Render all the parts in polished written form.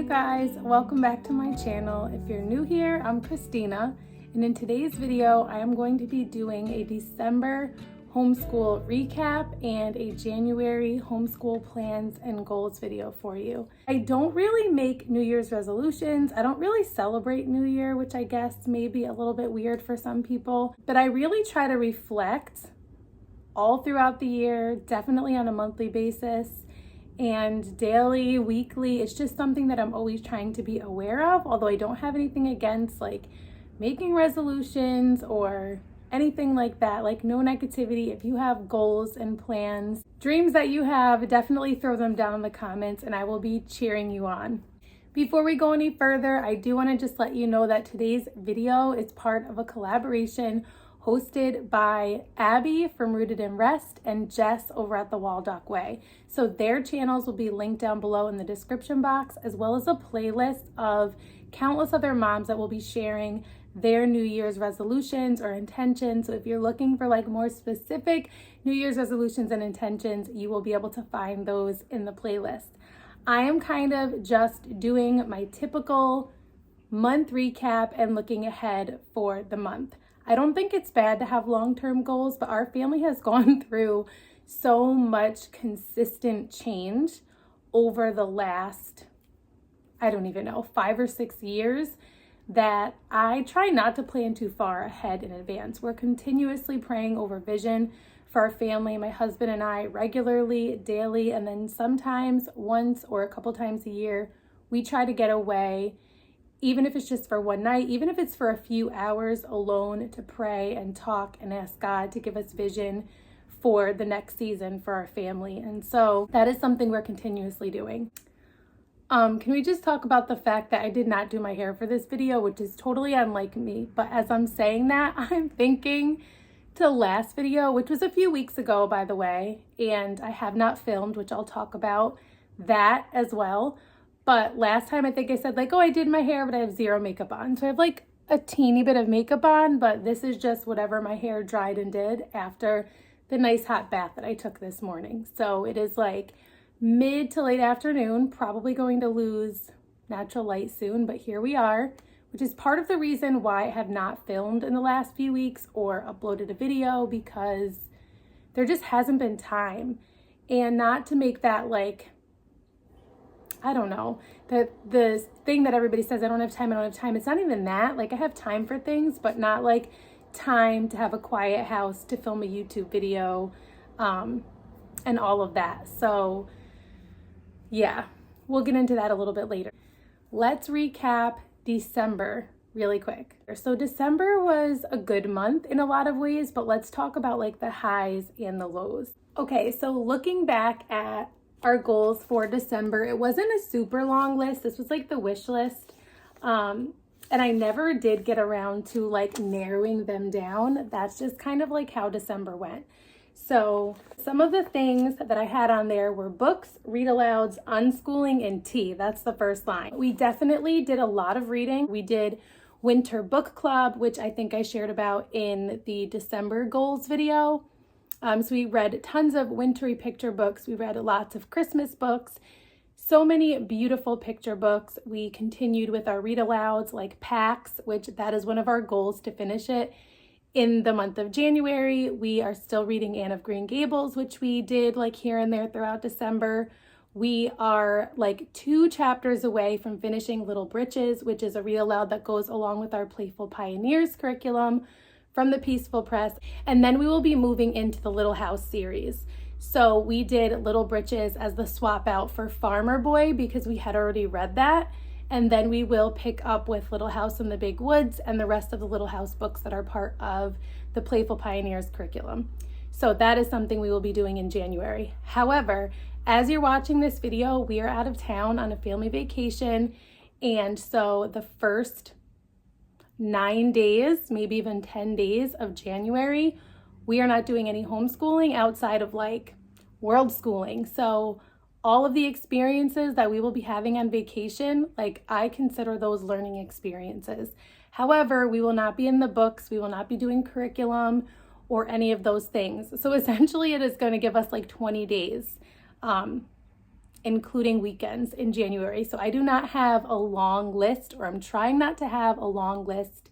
guys, welcome back to my channel. If you're new here, I'm Christina, and in today's video I am going to be doing a December homeschool recap and a January homeschool plans and goals video for you. I don't really make New Year's resolutions. I don't really celebrate New Year, which I guess may be a little bit weird for some people, but I really try to reflect all throughout the year, definitely on a monthly basis. And daily, weekly, it's just something that I'm always trying to be aware of, although I don't have anything against like making resolutions or anything like that, like no negativity. If you have goals and plans, dreams that you have, definitely throw them down in the comments and I will be cheering you on. Before we go any further, I do want to just let you know that today's video is part of a collaboration hosted by Abby from Rooted in Rest and Jess over at the Waldock Way. So their channels will be linked down below in the description box, as well as a playlist of countless other moms that will be sharing their New Year's resolutions or intentions. So if you're looking for like more specific New Year's resolutions and intentions, you will be able to find those in the playlist. I am kind of just doing my typical month recap and looking ahead for the month. I don't think it's bad to have long-term goals, but our family has gone through so much consistent change over the last, I don't even know, 5 or 6 years that I try not to plan too far ahead in advance. We're continuously praying over vision for our family, my husband and I, regularly, daily, and then sometimes once or a couple times a year, we try to get away, even if it's just for one night, even if it's for a few hours alone, to pray and talk and ask God to give us vision for the next season for our family. And so that is something we're continuously doing. Can we just talk about the fact that I did not do my hair for this video, which is totally unlike me. But as I'm saying that, I'm thinking to last video, which was a few weeks ago, by the way, and I have not filmed, which I'll talk about that as well. But last time I think I said like, oh, I did my hair, but I have zero makeup on. So I have like a teeny bit of makeup on, but this is just whatever my hair dried and did after the nice hot bath that I took this morning. So it is like mid to late afternoon, probably going to lose natural light soon, but here we are, which is part of the reason why I have not filmed in the last few weeks or uploaded a video, because there just hasn't been time. And not to make that like, I don't know, the thing that everybody says, I don't have time, it's not even that. Like I have time for things, but not like time to have a quiet house, to film a YouTube video, and all of that. So yeah, we'll get into that a little bit later. Let's recap December really quick. So December was a good month in a lot of ways, but let's talk about like the highs and the lows. Okay, so looking back at our goals for December, it wasn't a super long list. This was like the wish list. And I never did get around to like narrowing them down. That's just kind of like how December went. So some of the things that I had on there were books, read-alouds, unschooling, and tea. That's the first line. We definitely did a lot of reading. We did winter book club, which I think I shared about in the December goals video. So we read tons of wintry picture books. We read lots of Christmas books, so many beautiful picture books. We continued with our read-alouds like packs, which that is one of our goals, to finish it in the month of January. We are still reading Anne of Green Gables, which we did like here and there throughout December. We are like 2 chapters away from finishing Little Britches, which is a read-aloud that goes along with our Playful Pioneers curriculum from the Peaceful Press. And then we will be moving into the Little House series. So we did Little Britches as the swap out for Farmer Boy because we had already read that. And then we will pick up with Little House in the Big Woods and the rest of the Little House books that are part of the Playful Pioneers curriculum. So that is something we will be doing in January. However, as you're watching this video, we are out of town on a family vacation. And so the first 9 days, maybe even 10 days of January, we are not doing any homeschooling outside of like world schooling. So all of the experiences that we will be having on vacation, like I consider those learning experiences. However, we will not be in the books, we will not be doing curriculum or any of those things. So essentially it is going to give us like 20 days including weekends in January. So I do not have a long list, or I'm trying not to have a long list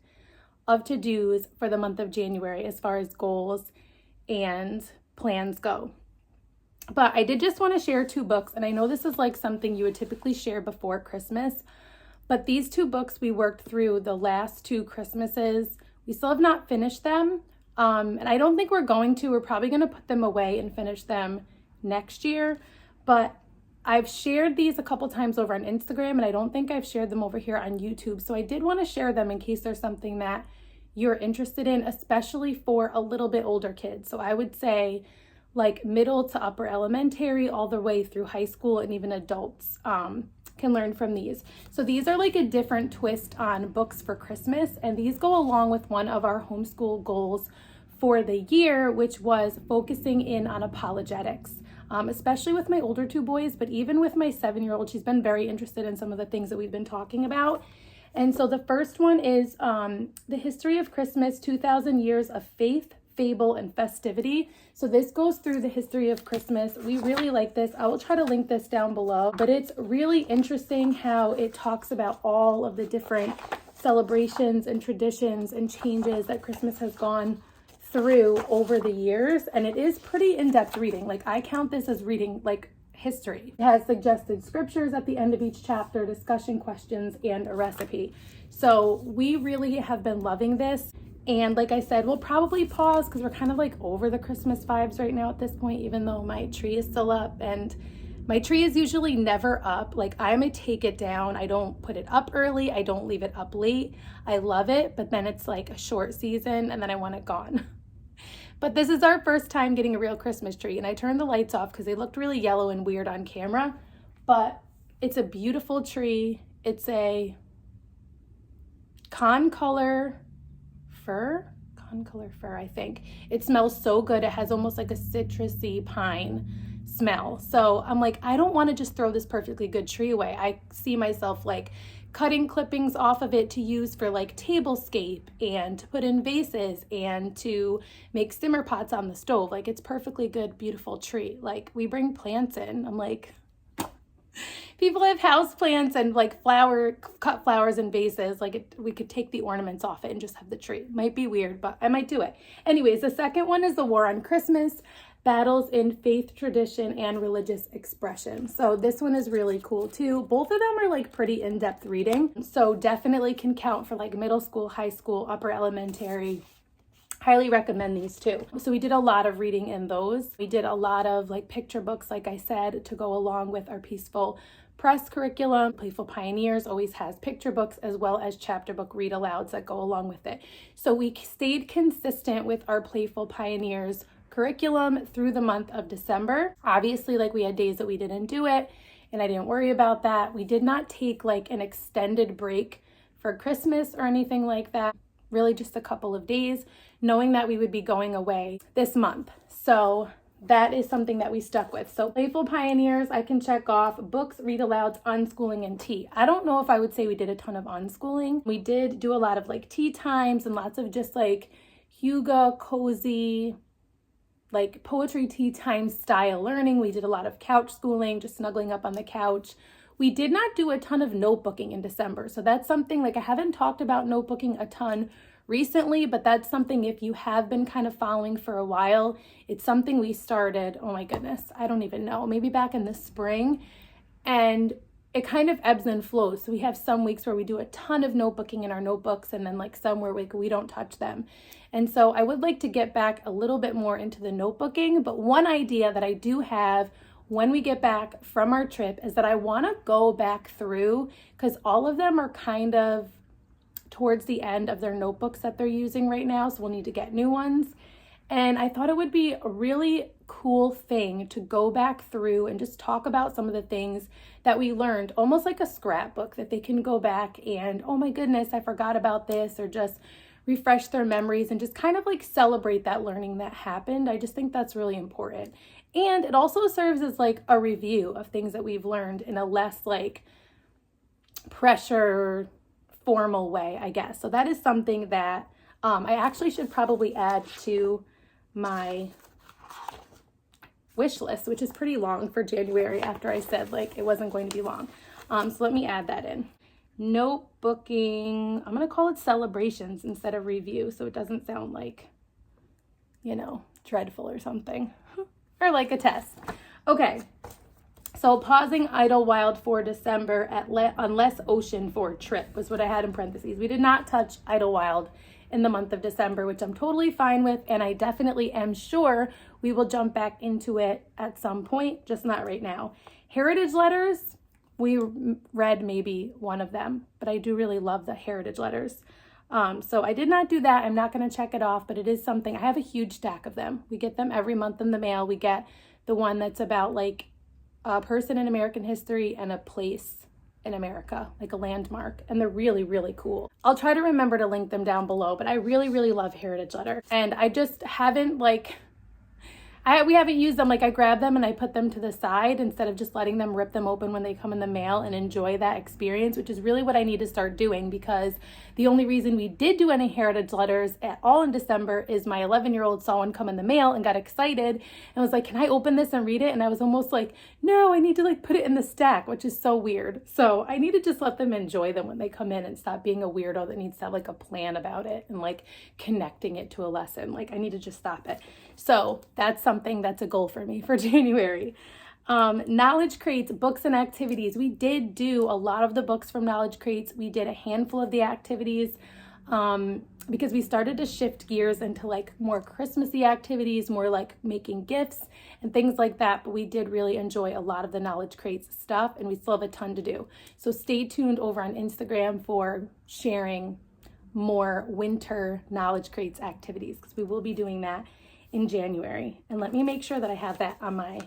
of to-dos for the month of January as far as goals and plans go. But I did just want to share 2 books, and I know this is like something you would typically share before Christmas, but these 2 books we worked through the last 2 Christmases. We still have not finished them, and I don't think we're going to. We're probably going to put them away and finish them next year, but I've shared these a couple times over on Instagram, and I don't think I've shared them over here on YouTube, so I did want to share them in case there's something that you're interested in, especially for a little bit older kids. So I would say like middle to upper elementary, all the way through high school, and even adults can learn from these. So these are like a different twist on books for Christmas, and these go along with one of our homeschool goals for the year, which was focusing in on apologetics, especially with my older 2 boys, but even with my 7-year-old, she's been very interested in some of the things that we've been talking about. And so the first one is The History of Christmas, 2,000 Years of Faith, Fable, and Festivity. So this goes through the history of Christmas. We really like this. I will try to link this down below, but it's really interesting how it talks about all of the different celebrations and traditions and changes that Christmas has gone through over the years. And it is pretty in-depth reading. Like, I count this as reading like history. It has suggested scriptures at the end of each chapter, discussion questions, and a recipe. So we really have been loving this. And like I said, we'll probably pause because we're kind of like over the Christmas vibes right now at this point, even though my tree is still up, and my tree is usually never up. Like, I may take it down. I don't put it up early. I don't leave it up late. I love it, but then it's like a short season and then I want it gone. But this is our first time getting a real Christmas tree, and I turned the lights off because they looked really yellow and weird on camera, but it's a beautiful tree. It's a concolor fir, I think. It smells so good. It has almost like a citrusy pine smell. So I'm like, I don't want to just throw this perfectly good tree away. I see myself like cutting clippings off of it to use for like tablescape and to put in vases and to make simmer pots on the stove. Like, it's perfectly good, beautiful tree. Like, we bring plants in. I'm like, people have house plants and like cut flowers in vases. Like, we could take the ornaments off it and just have the tree. Might be weird, but I might do it. Anyways, the second one is The War on Christmas, Battles in Faith, Tradition, and Religious Expression. So this one is really cool too. Both of them are like pretty in-depth reading. So definitely can count for like middle school, high school, upper elementary. Highly recommend these too. So we did a lot of reading in those. We did a lot of like picture books, like I said, to go along with our Peaceful Press curriculum. Playful Pioneers always has picture books as well as chapter book read-alouds that go along with it. So we stayed consistent with our Playful Pioneers curriculum through the month of December. Obviously, like, we had days that we didn't do it, and I didn't worry about that. We did not take like an extended break for Christmas or anything like that. Really just a couple of days, knowing that we would be going away this month. So that is something that we stuck with. So Playful Pioneers, I can check off. Books, read-alouds, unschooling, and tea. I don't know if I would say we did a ton of unschooling. We did do a lot of like tea times and lots of just like hygge, cozy, like poetry tea time style learning. We did a lot of couch schooling, just snuggling up on the couch. We did not do a ton of notebooking in December. So that's something, like, I haven't talked about notebooking a ton recently, but that's something, if you have been kind of following for a while, it's something we started, oh my goodness, I don't even know, maybe back in the spring, and it kind of ebbs and flows. So we have some weeks where we do a ton of notebooking in our notebooks, and then like some where we don't touch them. And so I would like to get back a little bit more into the notebooking, but one idea that I do have when we get back from our trip is that I want to go back through, because all of them are kind of towards the end of their notebooks that they're using right now, so we'll need to get new ones. And I thought it would be a really cool thing to go back through and just talk about some of the things that we learned, almost like a scrapbook that they can go back and, oh my goodness, I forgot about this, or just refresh their memories and just kind of like celebrate that learning that happened. I just think that's really important. And it also serves as like a review of things that we've learned in a less like pressure formal way, I guess. So that is something that I actually should probably add to my wish list, which is pretty long for January after I said like it wasn't going to be long. So let me add that in. Note booking, I'm going to call it celebrations instead of review, so it doesn't sound like, you know, dreadful or something, or like a test. Okay, so pausing Idlewild for December unless ocean for trip was what I had in parentheses. We did not touch Idlewild in the month of December, which I'm totally fine with, and I definitely am sure we will jump back into it at some point, just not right now. Heritage letters, we read maybe one of them, but I do really love the heritage letters. So I did not do that. I'm not going to check it off, but it is something. I have a huge stack of them. We get them every month in the mail. We get the one that's about like a person in American history and a place in America, like a landmark, and they're really, really cool. I'll try to remember to link them down below, but I really, really love heritage letter. And I just haven't like, we haven't used them. Like I grab them and I put them to the side instead of just letting them rip them open when they come in the mail and enjoy that experience, which is really what I need to start doing, because the only reason we did do any heritage letters at all in December is my 11-year-old saw one come in the mail and got excited and was like, can I open this and read it? And I was almost like, no, I need to like put it in the stack, which is so weird. So I need to just let them enjoy them when they come in and stop being a weirdo that needs to have like a plan about it and like connecting it to a lesson. Like I need to just stop it. So that's something that's a goal for me for January. Knowledge Crates, books and activities. We did do a lot of the books from Knowledge Crates. We did a handful of the activities because we started to shift gears into like more Christmassy activities, more like making gifts and things like that. But we did really enjoy a lot of the Knowledge Crates stuff, and we still have a ton to do. So stay tuned over on Instagram for sharing more winter Knowledge Crates activities, because we will be doing that in January. And let me make sure that I have that on my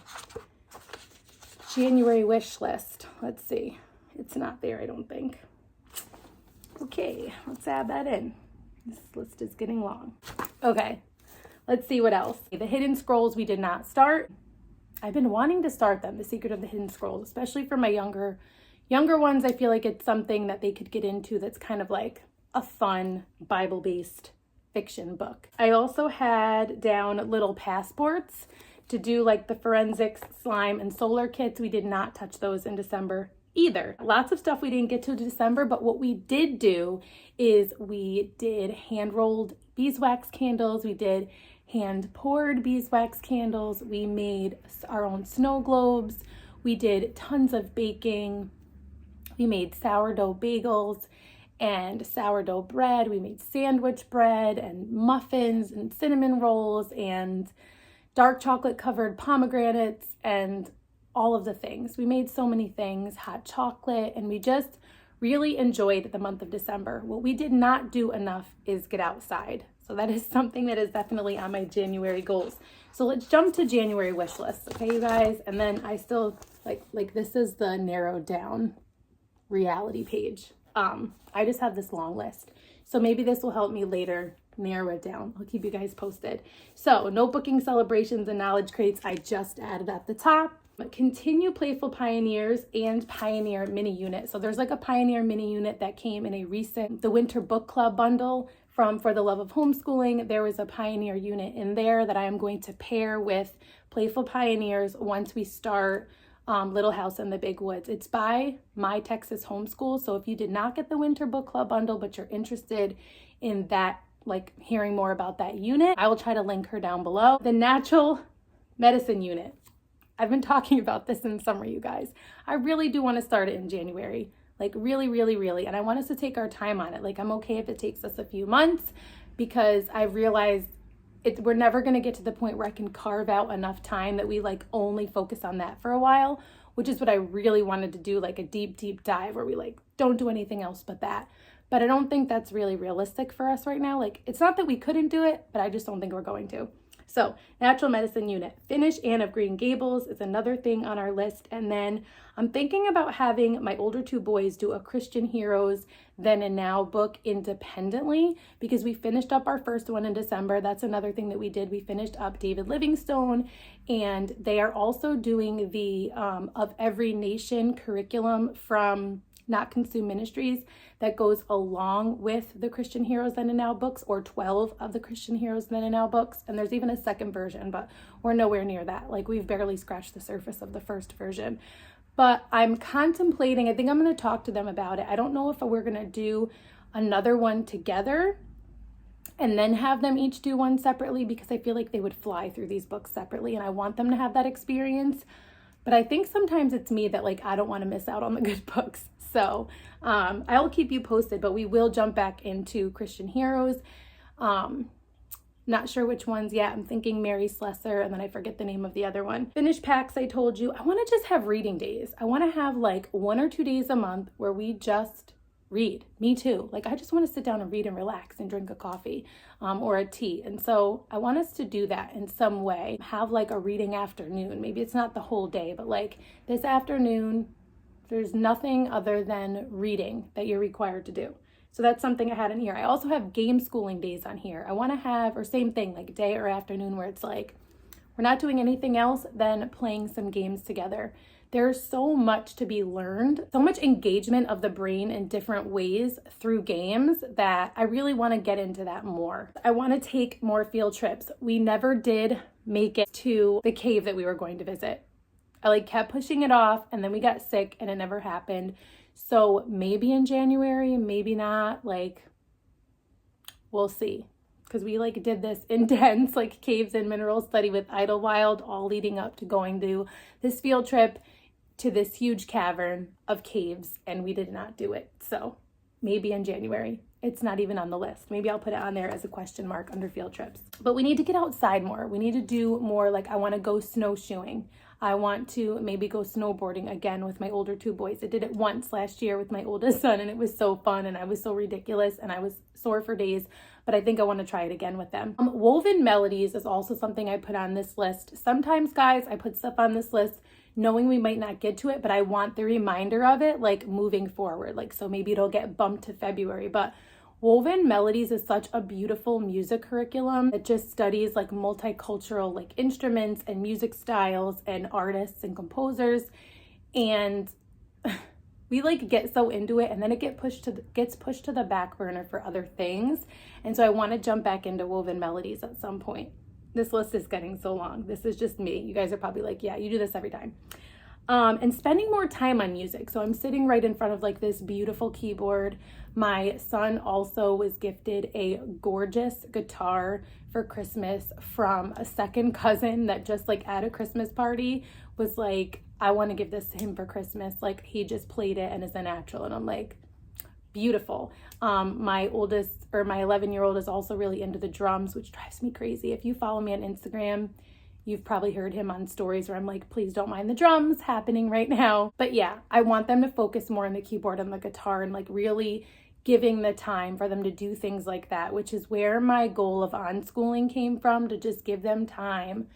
January wish list. Let's see. It's not there, I don't think. Okay, let's add that in. This list is getting long. Okay, let's see what else. The Hidden Scrolls we did not start. I've been wanting to start them, The Secret of the Hidden Scrolls, especially for my younger ones. I feel like it's something that they could get into that's kind of like a fun Bible-based fiction book. I also had down little passports to do like the forensics, slime, and solar kits. We did not touch those in December either. Lots of stuff we didn't get to December, but what we did do is we did hand-rolled beeswax candles. We did hand-poured beeswax candles. We made our own snow globes. We did tons of baking. We made sourdough bagels and sourdough bread. We made sandwich bread and muffins and cinnamon rolls and dark chocolate covered pomegranates and all of the things. We made so many things, hot chocolate, and we just really enjoyed the month of December. What we did not do enough is get outside. So that is something that is definitely on my January goals. So let's jump to January wish list, okay, you guys? And then I still, like this is the narrowed down reality page. I just have this long list. So maybe this will help me later narrow it down. I'll keep you guys posted. So notebooking, celebrations, and Knowledge Crates I just added at the top. Continue Playful Pioneers and Pioneer Mini Unit. So there's like a Pioneer Mini Unit that came in the Winter Book Club bundle from For the Love of Homeschooling. There was a Pioneer unit in there that I am going to pair with Playful Pioneers once we start Little House in the Big Woods. It's by My Texas Homeschool. So if you did not get the Winter Book Club bundle, but you're interested in that, like hearing more about that unit, I will try to link her down below. The Natural Medicine Unit. I've been talking about this in summer, you guys. I really do want to start it in January. Like really, really, really. And I want us to take our time on it. Like I'm okay if it takes us a few months, because I realized we're never going to get to the point where I can carve out enough time that we like only focus on that for a while, which is what I really wanted to do, like a deep, deep dive where we like don't do anything else but that. But I don't think that's really realistic for us right now. Like it's not that we couldn't do it, but I just don't think we're going to. So Natural Medicine Unit. Finish Anne of Green Gables is another thing on our list. And then I'm thinking about having my older two boys do a Christian Heroes Then and Now book independently, because we finished up our first one in December. That's another thing that we did. We finished up David Livingstone, and they are also doing the Of Every Nation curriculum from Not Consume Ministries, that goes along with the Christian Heroes Then and Now books, or 12 of the Christian Heroes Then and Now books. And there's even a second version, but we're nowhere near that. Like, we've barely scratched the surface of the first version. But I'm contemplating, I think I'm going to talk to them about it. I don't know if we're going to do another one together and then have them each do one separately, because I feel like they would fly through these books separately and I want them to have that experience. But I think sometimes it's me that, like, I don't want to miss out on the good books. So I'll keep you posted, but we will jump back into Christian Heroes. Not sure which ones yet. I'm thinking Mary Slessor, and then I forget the name of the other one. Finish packs, I told you. I want to just have reading days. I want to have like 1 or 2 days a month where we just read. Me too. Like, I just want to sit down and read and relax and drink a coffee or a tea. And so I want us to do that in some way. Have like a reading afternoon. Maybe it's not the whole day, but like this afternoon, there's nothing other than reading that you're required to do. So that's something I had in here. I also have game schooling days on here. I want to have, or same thing, like day or afternoon, where it's like, we're not doing anything else than playing some games together. There's so much to be learned, so much engagement of the brain in different ways through games, that I really want to get into that more. I want to take more field trips. We never did make it to the cave that we were going to visit. I like kept pushing it off, and then we got sick and it never happened. So maybe in January, maybe not, like, we'll see. Because we like did this intense like caves and mineral study with Idlewild, all leading up to going to this field trip to this huge cavern of caves, and we did not do it. So maybe in January. It's not even on the list. Maybe I'll put it on there as a question mark under field trips. But we need to get outside more. We need to do more. Like, I want to go snowshoeing. I want to maybe go snowboarding again with my older 2 boys. I did it once last year with my oldest son, and it was so fun, and I was so ridiculous, and I was sore for days, but I think I want to try it again with them. Woven melodies is also something I put on this list. Sometimes, guys, I put stuff on this list knowing we might not get to it, but I want the reminder of it, like, moving forward. Like, so maybe it'll get bumped to February, but Woven Melodies is such a beautiful music curriculum. It just studies like multicultural like instruments and music styles and artists and composers. And we like get so into it, and then it gets pushed to the back burner for other things. And so I want to jump back into Woven Melodies at some point. This list is getting so long. This is just me. You guys are probably like, yeah, you do this every time. And spending more time on music. So I'm sitting right in front of like this beautiful keyboard. My son also was gifted a gorgeous guitar for Christmas from a second cousin that just like at a Christmas party was like, I want to give this to him for Christmas. Like, he just played it and is a natural. And I'm like, beautiful. My 11-year-old is also really into the drums, which drives me crazy. If you follow me on Instagram, you've probably heard him on stories where I'm like, please don't mind the drums happening right now. But yeah, I want them to focus more on the keyboard and the guitar, and like really giving the time for them to do things like that, which is where my goal of unschooling came from, to just give them time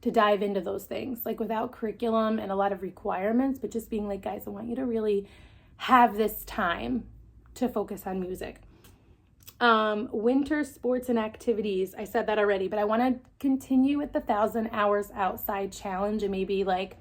to dive into those things, like without curriculum and a lot of requirements, but just being like, guys, I want you to really have this time to focus on music. Winter sports and activities. I said that already, but I want to continue with the 1,000 hours outside challenge and maybe like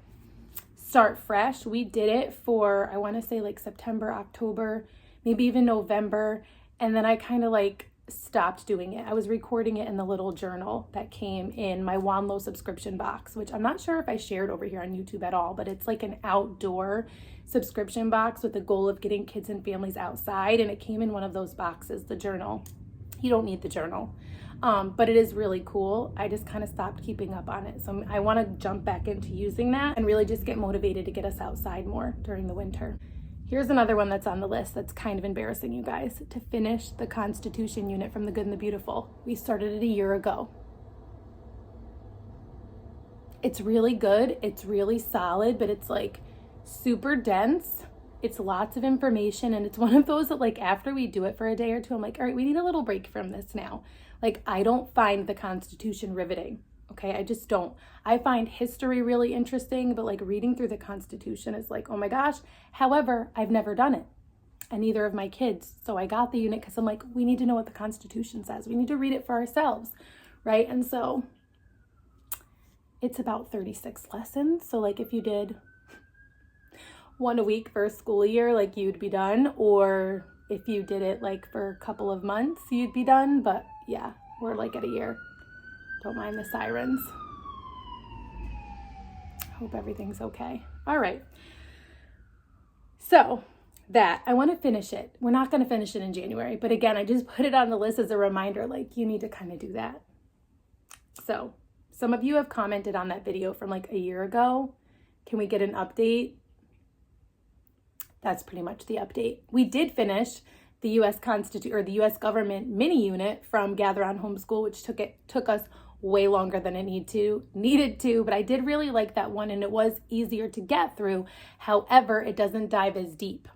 start fresh. We did it for, I want to say like September, October, maybe even November. And then I kind of like stopped doing it. I was recording it in the little journal that came in my Wanlo subscription box, which I'm not sure if I shared over here on YouTube at all, but it's like an outdoor subscription box with the goal of getting kids and families outside. And it came in one of those boxes, the journal. You don't need the journal, but it is really cool. I just kind of stopped keeping up on it. So I want to jump back into using that and really just get motivated to get us outside more during the winter. Here's another one that's on the list that's kind of embarrassing, you guys, to finish the Constitution unit from The Good and the Beautiful. We started it a year ago. It's really good. It's really solid, but it's like super dense. It's lots of information, and it's one of those that like after we do it for a day or two, I'm like, all right, we need a little break from this now. Like, I don't find the Constitution riveting. Okay, I just don't. I find history really interesting, but like reading through the Constitution is like, oh my gosh. However, I've never done it, and neither of my kids. So I got the unit because I'm like, we need to know what the Constitution says. We need to read it for ourselves, right? And so it's about 36 lessons. So like if you did one a week for a school year, like you'd be done, or if you did it like for a couple of months, you'd be done. But yeah, we're like at a year. Don't mind the sirens. Hope everything's okay. All right. So that, I want to finish it. We're not going to finish it in January, but again, I just put it on the list as a reminder, like you need to kind of do that. So some of you have commented on that video from like a year ago. Can we get an update? That's pretty much the update. We did finish the U.S. the U.S. government mini unit from Gather on Homeschool, which took us way longer than it needed to, but I did really like that one and it was easier to get through. However, it doesn't dive as deep.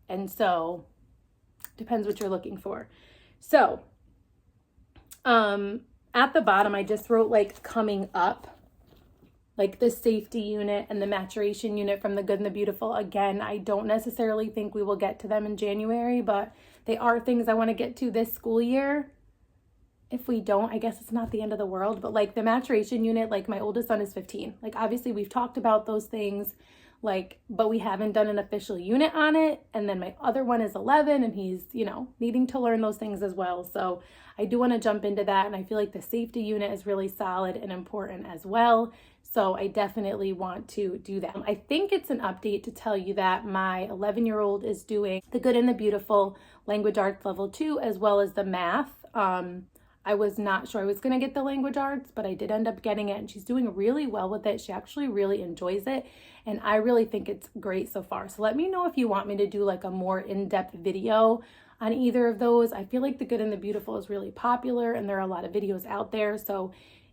And so depends what you're looking for. So at the bottom, I just wrote like coming up, like the safety unit and the maturation unit from the good and the beautiful. Again, I don't necessarily think we will get to them in January, but they are things I want to get to this school year. If we don't, I guess it's not the end of the world, but like the maturation unit, like my oldest son is 15. Like obviously we've talked about those things, like, but we haven't done an official unit on it. And then my other one is 11 and he's, needing to learn those things as well. So I do want to jump into that. And I feel like the safety unit is really solid and important as well. So I definitely want to do that. I think it's an update to tell you that my 11-year-old is doing the good and the beautiful language arts level 2, as well as the math. I was not sure I was going to get the language arts, but I did end up getting it and she's doing really well with it. She actually really enjoys it and I really think it's great so far. So let me know if you want me to do like a more in-depth video on either of those. I feel like the good and the beautiful is really popular and there are a lot of videos out there. So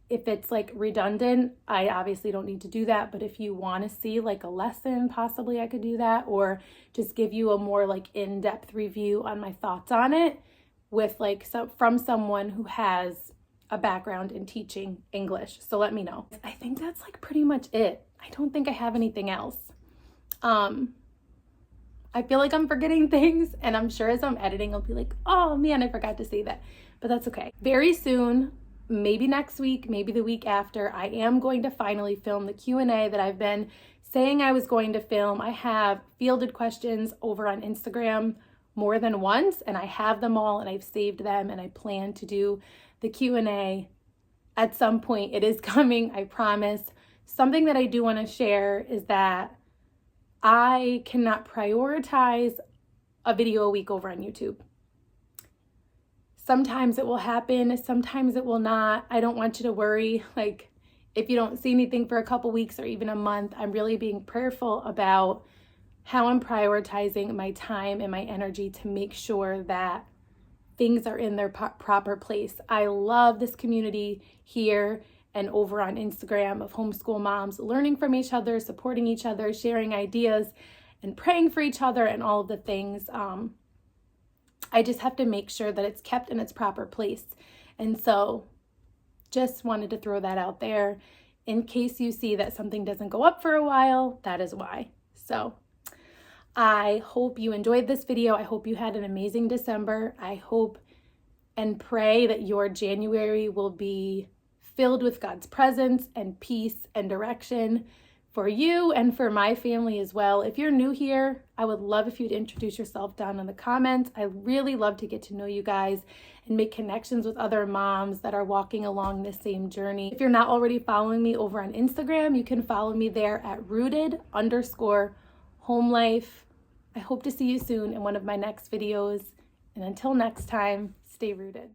if it's like redundant, I obviously don't need to do that. But if you want to see like a lesson, possibly I could do that, or just give you a more like in-depth review on my thoughts on it with like from someone who has a background in teaching English. So let me know. I think that's like pretty much it. I don't think I have anything else. I feel like I'm forgetting things and I'm sure as I'm editing, I'll be like, oh man, I forgot to say that, but that's okay. Very soon, maybe next week, maybe the week after, I am going to finally film the Q&A that I've been saying I was going to film. I have fielded questions over on Instagram more than once and I have them all and I've saved them and I plan to do the Q&A at some point. It is coming, I promise. Something that I do want to share is that I cannot prioritize a video a week over on YouTube. Sometimes it will happen, sometimes it will not. I don't want you to worry. Like if you don't see anything for a couple weeks or even a month, I'm really being prayerful about how I'm prioritizing my time and my energy to make sure that things are in their proper place. I love this community here and over on Instagram of homeschool moms learning from each other, supporting each other, sharing ideas and praying for each other and all of the things. I just have to make sure that it's kept in its proper place. And so just wanted to throw that out there in case you see that something doesn't go up for a while, that is why. So I hope you enjoyed this video. I hope you had an amazing December. I hope and pray that your January will be filled with God's presence and peace and direction for you and for my family as well. If you're new here, I would love if you'd introduce yourself down in the comments. I really love to get to know you guys and make connections with other moms that are walking along this same journey. If you're not already following me over on Instagram, you can follow me there at rooted_homelife. I hope to see you soon in one of my next videos. And until next time, stay rooted.